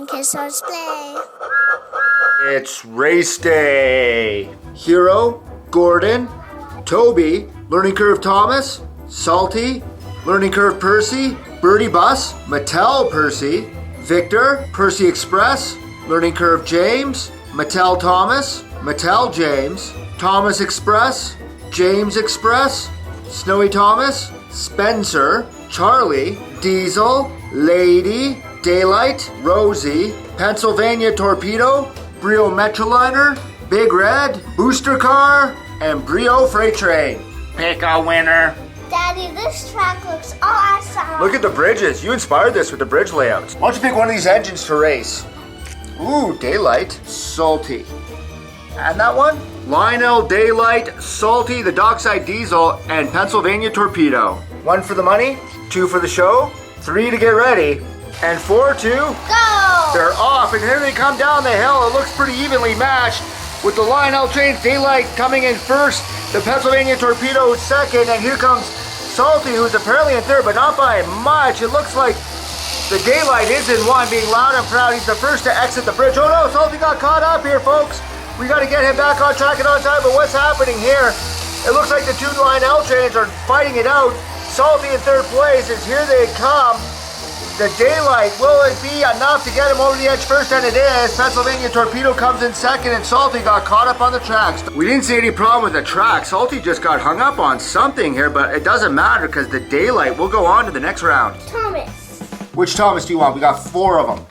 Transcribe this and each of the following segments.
Okay, so let's play. It's race day. Hero, Gordon, Toby, Learning Curve Thomas, Salty, Learning Curve Percy, Birdie Bus, Mattel Percy, Victor, Percy Express, Learning Curve James, Mattel Thomas, Mattel James, Thomas Express, James Express, Snowy Thomas, Spencer, Charlie, Diesel, Lady, Daylight, Rosie, Pennsylvania Torpedo, Brio Metroliner, Big Red, Booster Car, and Brio Freight Train. Pick a winner. Daddy, this track looks awesome. Look at the bridges. You inspired this with the bridge layouts. Why don't you pick one of these engines to race? Ooh, Daylight, Salty. And that one? Lionel, Daylight, Salty, the Dockside Diesel, and Pennsylvania Torpedo. 1 for the money, 2 for the show, 3 to get ready, and 4 to go. They're off, and here they come down the hill. It looks pretty evenly matched with the Lionel trains. Daylight coming in first, the Pennsylvania Torpedo second, and here comes Salty, who's apparently in third, but not by much. It looks like the Daylight is in one, being loud and proud. He's the first to exit the bridge. Oh no, Salty got caught up here, folks. We got to get him back on track and on time, but what's happening here? It looks like the two Lionel trains are fighting it out. Salty in third place, as here they come. The Daylight, will it be enough to get him over the edge first? And it is. Pennsylvania Torpedo comes in second, and Salty got caught up on the tracks. We didn't see any problem with the track. Salty just got hung up on something here, but it doesn't matter because the Daylight will go on to the next round. Thomas. Which Thomas do you want? We got 4 of them.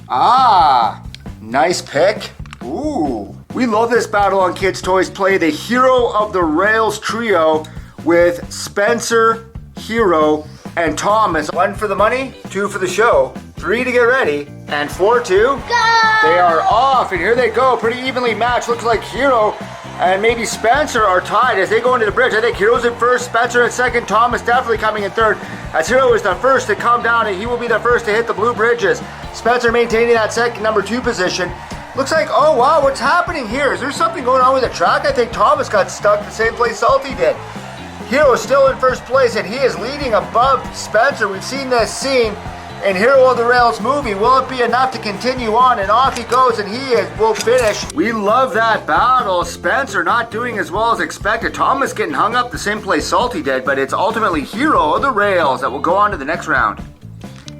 Ah, nice pick. Ooh. We love this battle on Kids Toys Play, the Hero of the Rails trio with Spencer, Hero, and Thomas. 1 for the money, 2 for the show, 3 to get ready, and 4 to go. They are off, and here they go. Pretty evenly matched. Looks like Hero and maybe Spencer are tied as they go into the bridge. I think Hero's in first, Spencer in second, Thomas definitely coming in third, as Hero is the first to come down, and he will be the first to hit the blue bridges. Spencer maintaining that second, number 2 position. Looks like, oh wow, what's happening here? Is there something going on with the track? I think Thomas got stuck the same place Salty did. Hero is still in first place, and he is leading above Spencer. We've seen this scene in Hero of the Rails movie. Will it be enough to continue on? And off he goes, and will finish. We love that battle. Spencer not doing as well as expected. Thomas getting hung up the same place Salty did, but it's ultimately Hero of the Rails that will go on to the next round.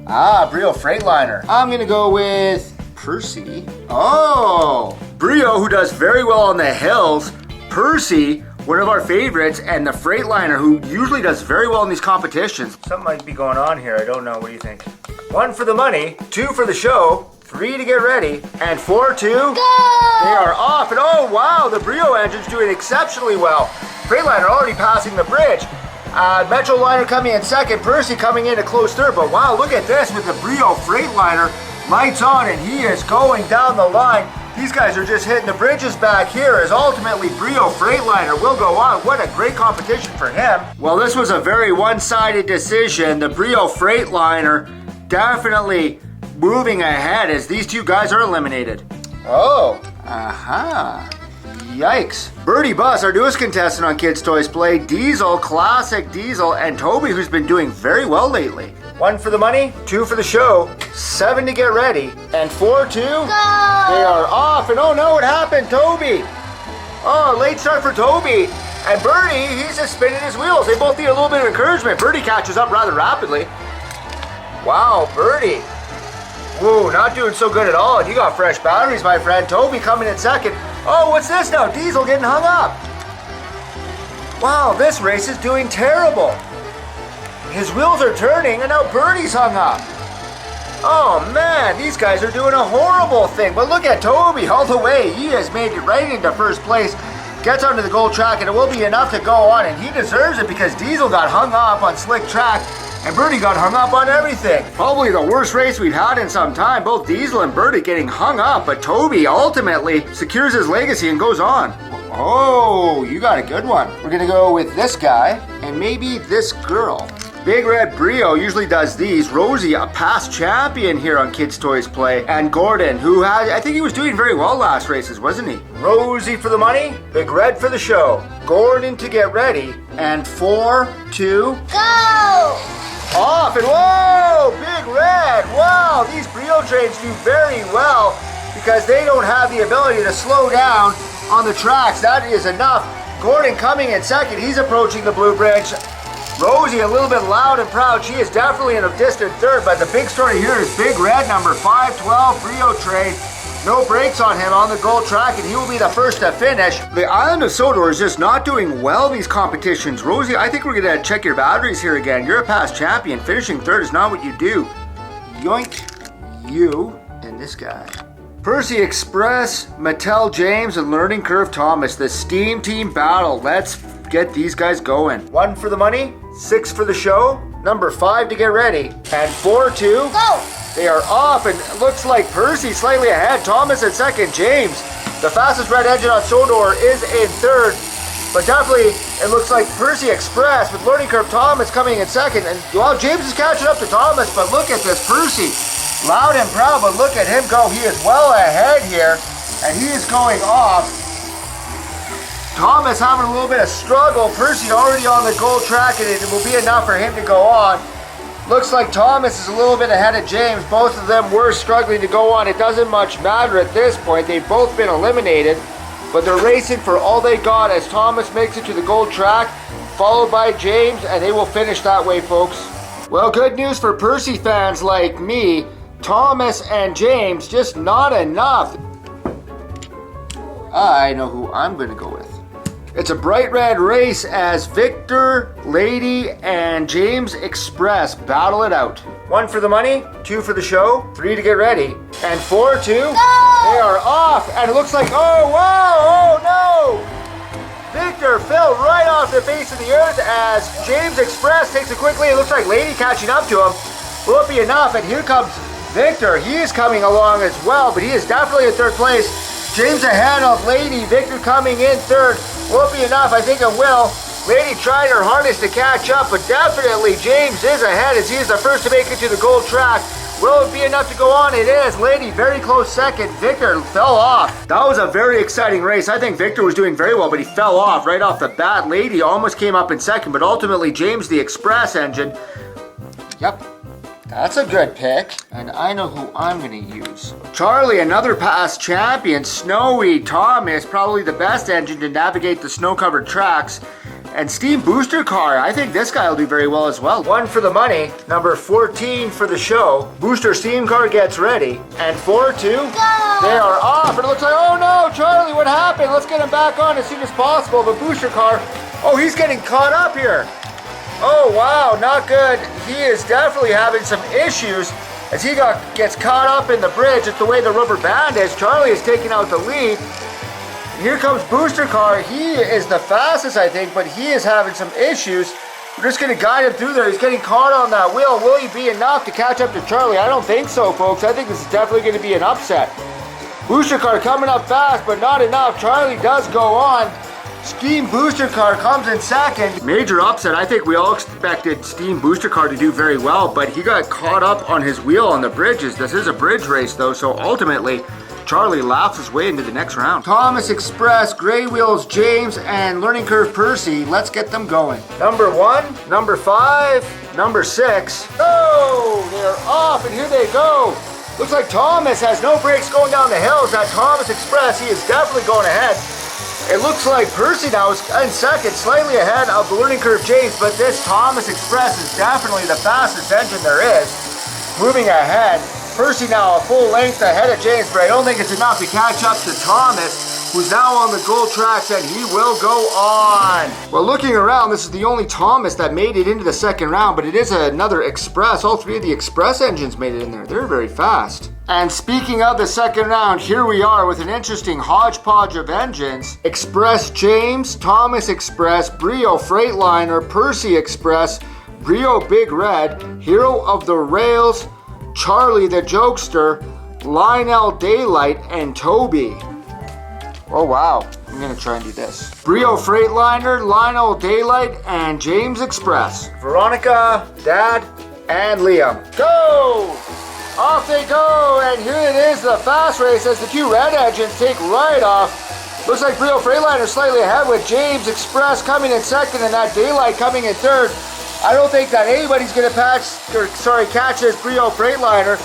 Ah, Brio Freightliner. I'm gonna go with Percy. Oh, Brio, who does very well on the hills. Percy, one of our favorites, and the Freightliner, who usually does very well in these competitions. Something might be going on here. I don't know. What do you think? 1 for the money, 2 for the show, 3 to get ready, and 4 to go. They are off, and oh wow, the Brio engine's doing exceptionally well. Freightliner already passing the bridge. Metroliner coming in second, Percy coming in a close third, but wow, look at this with the Brio Freightliner. Lights on, and he is going down the line. These guys are just hitting the bridges back here, as ultimately Brio Freightliner will go on. What a great competition for him. Well, this was a very one-sided decision. The Brio Freightliner definitely moving ahead as these 2 guys are eliminated. Oh, aha. Yikes. Birdie Bus, our newest contestant on Kids Toys Play, Diesel, Classic Diesel, and Toby, who's been doing very well lately. 1 for the money, 2 for the show, 7 to get ready, and 4 to go. They are off, and oh no, what happened? Toby. Oh, late start for Toby. And Birdie, he's just spinning his wheels. They both need a little bit of encouragement. Birdie catches up rather rapidly. Wow, Birdie. Whoa, not doing so good at all. And you got fresh batteries, my friend. Toby coming in second. Oh, what's this now? Diesel getting hung up. Wow, this race is doing terrible. His wheels are turning, and now Birdie's hung up. Oh man, these guys are doing a horrible thing. But look at Toby all the way. He has made it right into first place. Gets onto the gold track, and it will be enough to go on. And he deserves it because Diesel got hung up on slick track, and Birdie got hung up on everything. Probably the worst race we've had in some time. Both Diesel and Birdie getting hung up, but Toby ultimately secures his legacy and goes on. Oh, you got a good one. We're gonna go with this guy, and maybe this girl. Big Red Brio usually does these. Rosie, a past champion here on Kids Toys Play. And Gordon, who had, I think he was doing very well last races, wasn't he? Rosie for the money, Big Red for the show. Gordon to get ready, and 4 to go. off, and whoa, big red. Wow, these Brio trains do very well because they don't have the ability to slow down on the tracks. That is enough. Gordon coming in second. He's approaching the blue bridge. Rosie a little bit loud and proud. She is definitely in a distant third, but the big story here is big red number 512 Brio train. No brakes on him on the gold track, and he will be the first to finish. The island of Sodor is just not doing well these competitions. Rosie, I think we're gonna check your batteries here again. You're a past champion. Finishing third is not what you do. Yoink, you and this guy. Percy Express, Mattel James, and Learning Curve Thomas. The Steam Team battle. Let's get these guys going. 1 for the money, 6 for the show, number 5 to get ready, and 4-2. Go! They are off, and it looks like Percy slightly ahead. Thomas in second. James, the fastest red engine on Sodor, is in third. But definitely, it looks like Percy Express with Learning Curve Thomas coming in second. And well, James is catching up to Thomas, but look at this Percy. Loud and proud, but look at him go. He is well ahead here, and he is going off. Thomas having a little bit of struggle. Percy already on the gold track, and it will be enough for him to go on. Looks like Thomas is a little bit ahead of James. Both of them were struggling to go on. It doesn't much matter at this point. They've both been eliminated, but they're racing for all they got as Thomas makes it to the gold track, followed by James, and they will finish that way, folks. Well, good news for Percy fans like me. Thomas and James, just not enough. I know who I'm going to go with. It's a bright red race as Victor, Lady, and James Express battle it out. 1 for the money, 2 for the show, 3 to get ready, and 4-2. They are off, and it looks like, oh wow, oh no! Victor fell right off the face of the earth as James Express takes it quickly. It looks like Lady catching up to him. Will it be enough? And here comes Victor. He is coming along as well, but he is definitely in third place. James ahead of Lady. Victor coming in third. Won't be enough. I think it will. Lady trying her hardest to catch up, but definitely James is ahead as he is the first to make it to the gold track. Will it be enough to go on? It is. Lady very close second. Victor fell off. That was a very exciting race. I think Victor was doing very well, but he fell off right off the bat. Lady almost came up in second, but ultimately James, the Express engine. Yep. That's a good pick, and I know who I'm going to use. Charlie, another past champion. Snowy Thomas, probably the best engine to navigate the snow-covered tracks. And Steam Booster Car, I think this guy will do very well as well. 1 for the money, number 14 for the show. Booster Steam Car gets ready, and 4-2. They are off, and it looks like, oh no, Charlie, what happened? Let's get him back on as soon as possible. But Booster Car, oh, he's getting caught up here. Oh wow, not good. He is definitely having some issues as he gets caught up in the bridge. It's the way the rubber band is. Charlie is taking out the lead. Here comes Booster Car. He is the fastest, I think, but he is having some issues. We're just going to guide him through there. He's getting caught on that wheel. Will he be enough to catch up to Charlie? I don't think so, folks. I think this is definitely going to be an upset. Booster Car coming up fast, but not enough. Charlie does go on. Steam Booster Car comes in second. Major upset. I think we all expected Steam Booster Car to do very well, but he got caught up on his wheel on the bridges. This is a bridge race though, so ultimately Charlie laughs his way into the next round. Thomas Express, Gray Wheels, James, and Learning Curve Percy. Let's get them going. Number 1, number 5, number 6. Oh, they're off, and here they go. Looks like Thomas has no brakes going down the hills. That Thomas Express, he is definitely going ahead. It looks like Percy now is in second, slightly ahead of the Learning Curve James, but this Thomas Express is definitely the fastest engine there is. Moving ahead, Percy now a full length ahead of James, but I don't think it's enough to catch up to Thomas, who's now on the gold tracks, and he will go on. Well, looking around, this is the only Thomas that made it into the second round, but it is another Express. All 3 of the Express engines made it in there. They're very fast. And speaking of the second round, here we are with an interesting hodgepodge of engines. Express James, Thomas Express, Brio Freightliner, Percy Express, Brio Big Red, Hero of the Rails, Charlie the Jokester, Lionel Daylight, and Toby. Oh wow, I'm gonna try and do this. Brio Freightliner, Lionel Daylight, and James Express. Veronica, Dad, and Liam. Go! Off they go, and here it is, the fast race as the 2 red engines take right off. Looks like Brio Freightliner slightly ahead with James Express coming in second and that Daylight coming in third. I don't think that anybody's gonna catch this Brio Freightliner.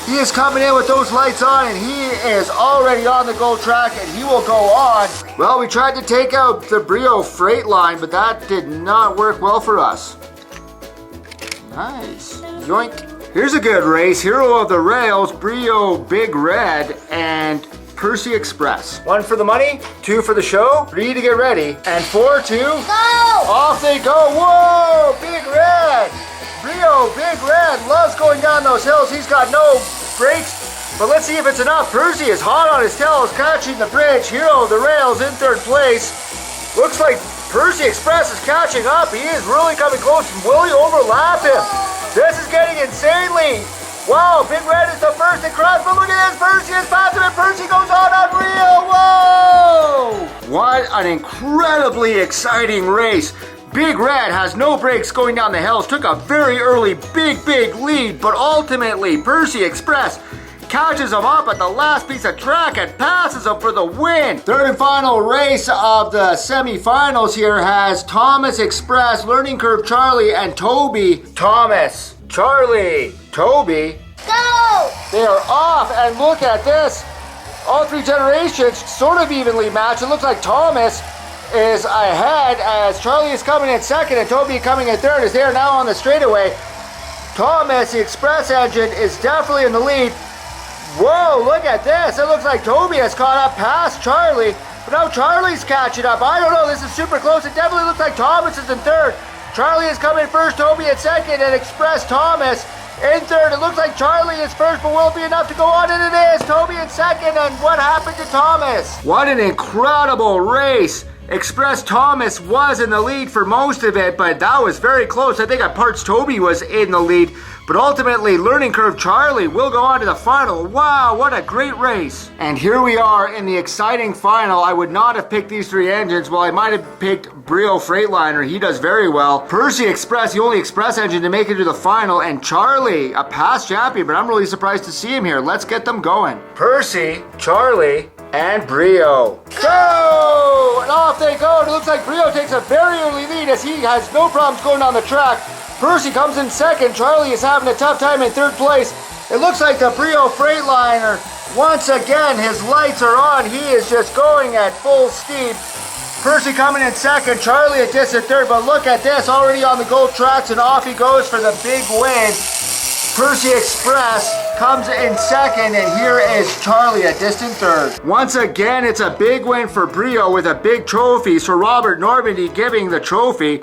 He is coming in with those lights on, and he is already on the goal track, and he will go on. Well, we tried to take out the Brio Freightliner, but that did not work well for us. Nice. Yoink. Here's a good race. Hero of the Rails, Brio Big Red, and Percy Express. 1 for the money, 2 for the show, 3 to get ready, and 4 to Go! off they go. Whoa, Big Red. Brio Big Red loves going down those hills. He's got no brakes, but let's see if it's enough. Percy is hot on his tails, catching the bridge. Hero of the Rails in 3rd place. Looks like Percy Express is catching up. He is really coming close. Will he overlap him? This is getting insanely. Wow, Big Red is the first to cross, but look at this. Percy is past him, and Percy goes on Rio. Whoa! What an incredibly exciting race. Big Red has no brakes going down the hills, took a very early big lead, but ultimately Percy Express catches him up at the last piece of track and passes him for the win. 3rd and final race of the semifinals here has Thomas Express, Learning Curve Charlie, and Toby. Thomas, Charlie, Toby. Go! They are off, and look at this. All 3 generations sort of evenly matched. It looks like Thomas is ahead as Charlie is coming in 2nd and Toby coming in 3rd as they are now on the straightaway. Thomas, the Express engine, is definitely in the lead. Whoa, look at this. It looks like Toby has caught up past Charlie, but now Charlie's catching up. I don't know, this is super close. It definitely looks like Thomas is in 3rd. Charlie is coming first, Toby at 2nd, and Express Thomas in 3rd. It looks like Charlie is first, but will it be enough to go on? And it is. Toby in 2nd, and what happened to Thomas? What an incredible race. Express Thomas was in the lead for most of it, but that was very close. I think at parts Toby was in the lead, but ultimately Learning Curve Charlie will go on to the final. Wow, what a great race. And here we are in the exciting final. I would not have picked these 3 engines. Well, I might have picked Brio Freightliner. He does very well. Percy Express, the only Express engine to make it to the final, and Charlie, a past champion, but I'm really surprised to see him here. Let's get them going. Percy, Charlie, and Brio. Go! And off they go. It looks like Brio takes a very early lead as he has no problems going down the track. Percy comes in 2nd. Charlie is having a tough time in 3rd place. It looks like the Brio Freightliner, once again, his lights are on. He is just going at full speed. Percy coming in 2nd. Charlie at distant 3rd. But look at this, already on the gold tracks, and off he goes for the big win. Percy Express comes in 2nd, and here is Charlie at distant 3rd. Once again, it's a big win for Brio with a big trophy, so Robert Normandy giving the trophy.